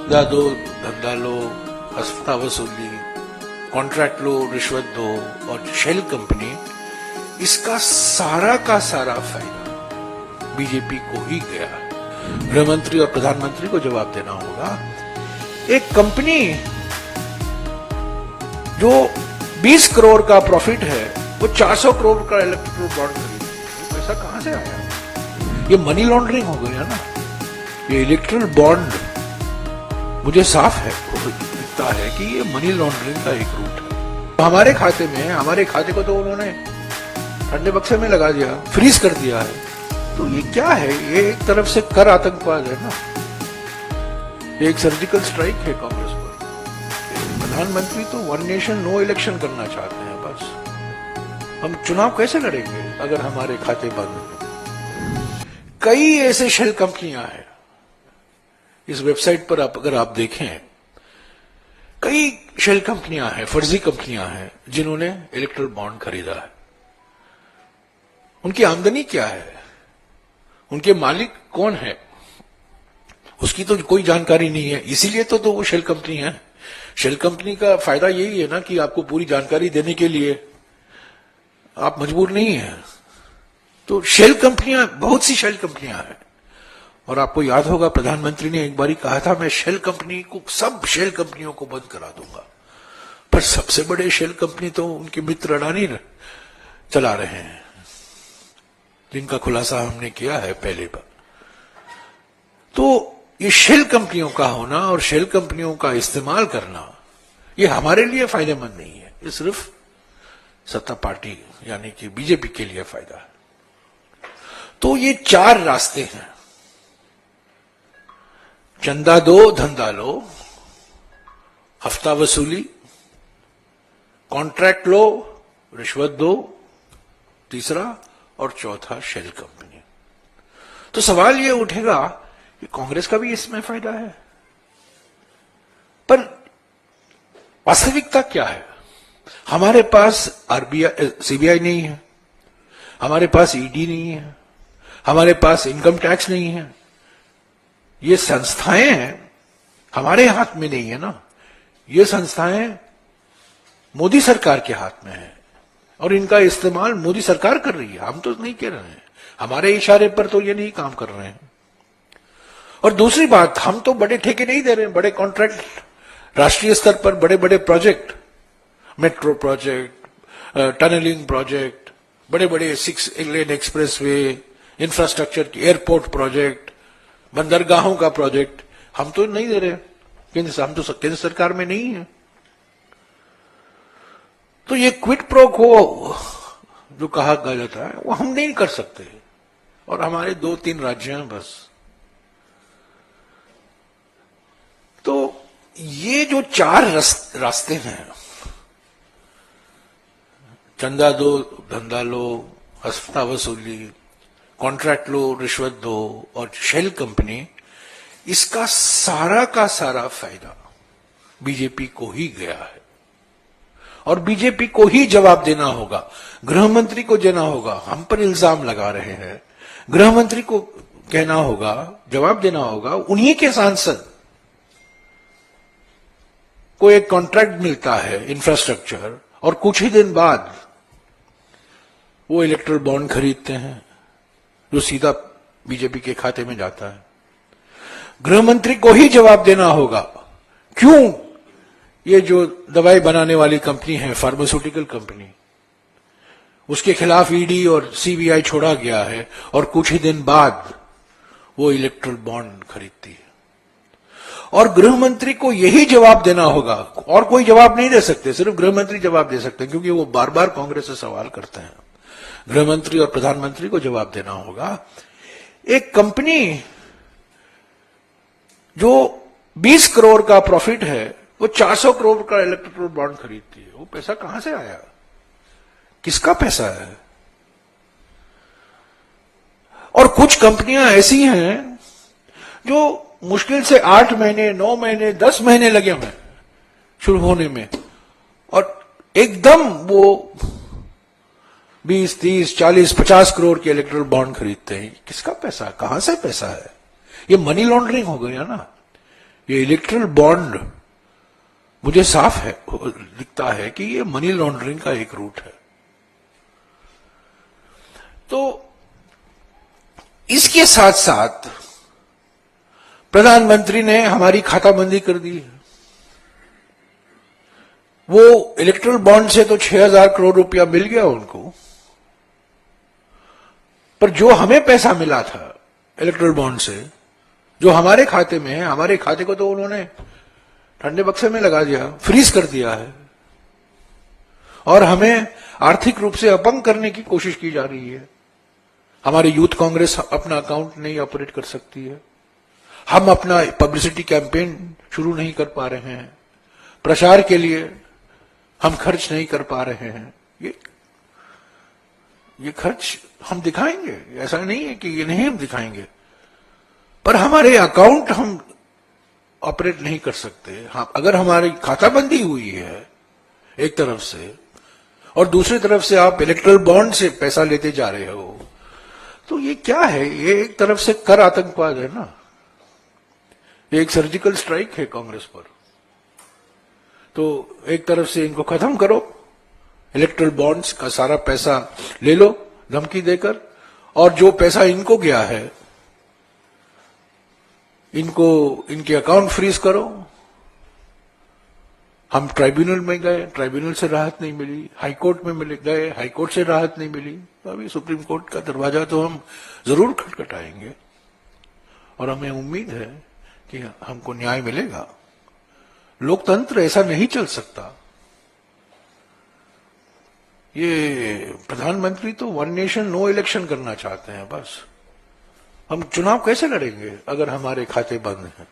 चंदा दो, धंधा लो, हफ्ता वसूली, कॉन्ट्रैक्ट लो, रिश्वत दो और शेल कंपनी, इसका सारा का सारा फायदा बीजेपी को ही गया। गृह मंत्री और प्रधानमंत्री को जवाब देना होगा। एक कंपनी जो 20 करोड़ का प्रॉफिट है वो 400 करोड़ का इलेक्ट्रिकल बॉन्ड खरीदी, पैसा कहां से आया? ये मनी लॉन्ड्रिंग हो गया ना। ये इलेक्ट्रिकल बॉन्ड मुझे साफ है दिखता है कि ये मनी लॉन्ड्रिंग का एक रूट है। हमारे खाते में, हमारे खाते को तो उन्होंने ठंडे बक्से में लगा दिया, फ्रीज कर दिया है। तो ये क्या है? ये एक तरफ से कर आतंकवाद है ना, ये एक सर्जिकल स्ट्राइक है कांग्रेस पर। प्रधानमंत्री तो वन नेशन नो इलेक्शन करना चाहते हैं बस। हम चुनाव कैसे लड़ेंगे अगर हमारे खाते बंद हैं? कई ऐसे शेल कंपनियां हैं इस वेबसाइट पर, अगर आप देखें, कई शेल कंपनियां हैं, फर्जी कंपनियां हैं जिन्होंने इलेक्ट्रल बॉन्ड खरीदा है। उनकी आमदनी क्या है, उनके मालिक कौन है, उसकी तो कोई जानकारी नहीं है। इसीलिए तो वो शेल कंपनी है। शेल कंपनी का फायदा यही है ना कि आपको पूरी जानकारी देने के लिए आप मजबूर नहीं है। तो शेल कंपनियां, बहुत सी शेल कंपनियां हैं। और आपको याद होगा प्रधानमंत्री ने एक बारी कहा था, मैं शेल कंपनी को, सब शेल कंपनियों को बंद करा दूंगा। पर सबसे बड़े शेल कंपनी तो उनके मित्र अडानी चला रहे हैं, जिनका खुलासा हमने किया है पहले पर। तो ये शेल कंपनियों का होना और शेल कंपनियों का इस्तेमाल करना, ये हमारे लिए फायदेमंद नहीं है। ये सिर्फ सत्ता पार्टी यानी कि बीजेपी के लिए फायदा है। तो ये 4 रास्ते हैं, चंदा दो, धंधा लो, हफ्ता वसूली, कॉन्ट्रैक्ट लो, रिश्वत दो, तीसरा और चौथा शेल कंपनी। तो सवाल यह उठेगा कि कांग्रेस का भी इसमें फायदा है, पर वास्तविकता क्या है? हमारे पास आरबीआई, सीबीआई नहीं है, हमारे पास ईडी नहीं है, हमारे पास इनकम टैक्स नहीं है। ये संस्थाएं हैं, हमारे हाथ में नहीं है ना। ये संस्थाएं मोदी सरकार के हाथ में है और इनका इस्तेमाल मोदी सरकार कर रही है। हम तो नहीं कह रहे हैं, हमारे इशारे पर तो ये नहीं काम कर रहे हैं। और दूसरी बात, हम तो बड़े ठेके नहीं दे रहे हैं, बड़े कॉन्ट्रैक्ट, राष्ट्रीय स्तर पर बड़े बड़े project, metro project, tunnelling project, बड़े बड़े 6 लेन एक्सप्रेसवे, इंफ्रास्ट्रक्चर की एयरपोर्ट प्रोजेक्ट, बंदरगाहों का प्रोजेक्ट, हम तो नहीं दे रहे। हम तो केंद्र सरकार में नहीं है। तो ये क्विड प्रो को जो कहा जाता है वो हम नहीं कर सकते। और हमारे 2-3 राज्य हैं बस। तो ये जो 4 रास्ते हैं, चंदा दो, धंधा लो, हफ्ता वसूली, कॉन्ट्रैक्ट लो, रिश्वत दो और शेल कंपनी, इसका सारा का सारा फायदा बीजेपी को ही गया है। और बीजेपी को ही जवाब देना होगा, गृह मंत्री को देना होगा। हम पर इल्जाम लगा रहे हैं, गृह मंत्री को कहना होगा, जवाब देना होगा। उन्हीं के सांसद को एक कॉन्ट्रैक्ट मिलता है इंफ्रास्ट्रक्चर, और कुछ ही दिन बाद वो इलेक्ट्रल बॉन्ड खरीदते हैं जो सीधा बीजेपी के खाते में जाता है। गृह मंत्री को ही जवाब देना होगा क्यों ये जो दवाई बनाने वाली कंपनी है, फार्मास्यूटिकल कंपनी, उसके खिलाफ ईडी और सीबीआई छोड़ा गया है और कुछ ही दिन बाद वो इलेक्ट्रल बॉन्ड खरीदती है। और गृह मंत्री को यही जवाब देना होगा, और कोई जवाब नहीं दे सकते, सिर्फ गृह मंत्री जवाब दे सकते हैं, क्योंकि वो बार बार कांग्रेस से सवाल करते हैं। गृह मंत्री और प्रधानमंत्री को जवाब देना होगा। एक कंपनी जो 20 करोड़ का प्रॉफिट है वो 400 करोड़ का इलेक्ट्रिकल बॉन्ड खरीदती है, वो पैसा कहां से आया? किसका पैसा है? और कुछ कंपनियां ऐसी हैं जो मुश्किल से 8 महीने, 9 महीने, 10 महीने लगे हुए शुरू होने में, और एकदम वो 20, 30, 40, 50 करोड़ के इलेक्ट्रिकल बॉन्ड खरीदते हैं। किसका पैसा? कहां से पैसा है? ये मनी लॉन्ड्रिंग हो गया ना। ये इलेक्ट्रल बॉन्ड मुझे साफ है दिखता है कि ये मनी लॉन्ड्रिंग का एक रूट है। तो इसके साथ साथ प्रधानमंत्री ने हमारी खाताबंदी कर दी है। वो इलेक्ट्रल बॉन्ड से तो 6,000 करोड़ रुपया मिल गया उनको, पर जो हमें पैसा मिला था इलेक्ट्रल बॉन्ड से, जो हमारे खाते में है, हमारे खाते को तो उन्होंने ठंडे बक्से में लगा दिया, फ्रीज कर दिया है, और हमें आर्थिक रूप से अपंग करने की कोशिश की जा रही है। हमारी यूथ कांग्रेस अपना अकाउंट नहीं ऑपरेट कर सकती है, हम अपना पब्लिसिटी कैंपेन शुरू नहीं कर पा रहे हैं, प्रचार के लिए हम खर्च नहीं कर पा रहे हैं। ये खर्च हम दिखाएंगे, ऐसा नहीं है कि ये नहीं हम दिखाएंगे, पर हमारे अकाउंट हम ऑपरेट नहीं कर सकते। हाँ, अगर हमारी खाताबंदी हुई है एक तरफ से और दूसरी तरफ से आप इलेक्ट्रल बॉन्ड से पैसा लेते जा रहे हो, तो ये क्या है? ये एक तरफ से कर आतंकवाद है ना, ये एक सर्जिकल स्ट्राइक है कांग्रेस पर। तो एक तरफ से इनको खत्म करो, इलेक्ट्रल बॉन्ड्स का सारा पैसा ले लो धमकी देकर, और जो पैसा इनको गया है इनको इनके अकाउंट फ्रीज करो। हम ट्राइब्यूनल में गए, ट्राइब्यूनल से राहत नहीं मिली, हाईकोर्ट में गए, हाईकोर्ट से राहत नहीं मिली, तो अभी सुप्रीम कोर्ट का दरवाजा तो हम जरूर खटखटाएंगे और हमें उम्मीद है कि हमको न्याय मिलेगा। लोकतंत्र ऐसा नहीं चल सकता। ये प्रधानमंत्री तो वन नेशन नो इलेक्शन करना चाहते हैं बस। हम चुनाव कैसे लड़ेंगे अगर हमारे खाते बंद हैं?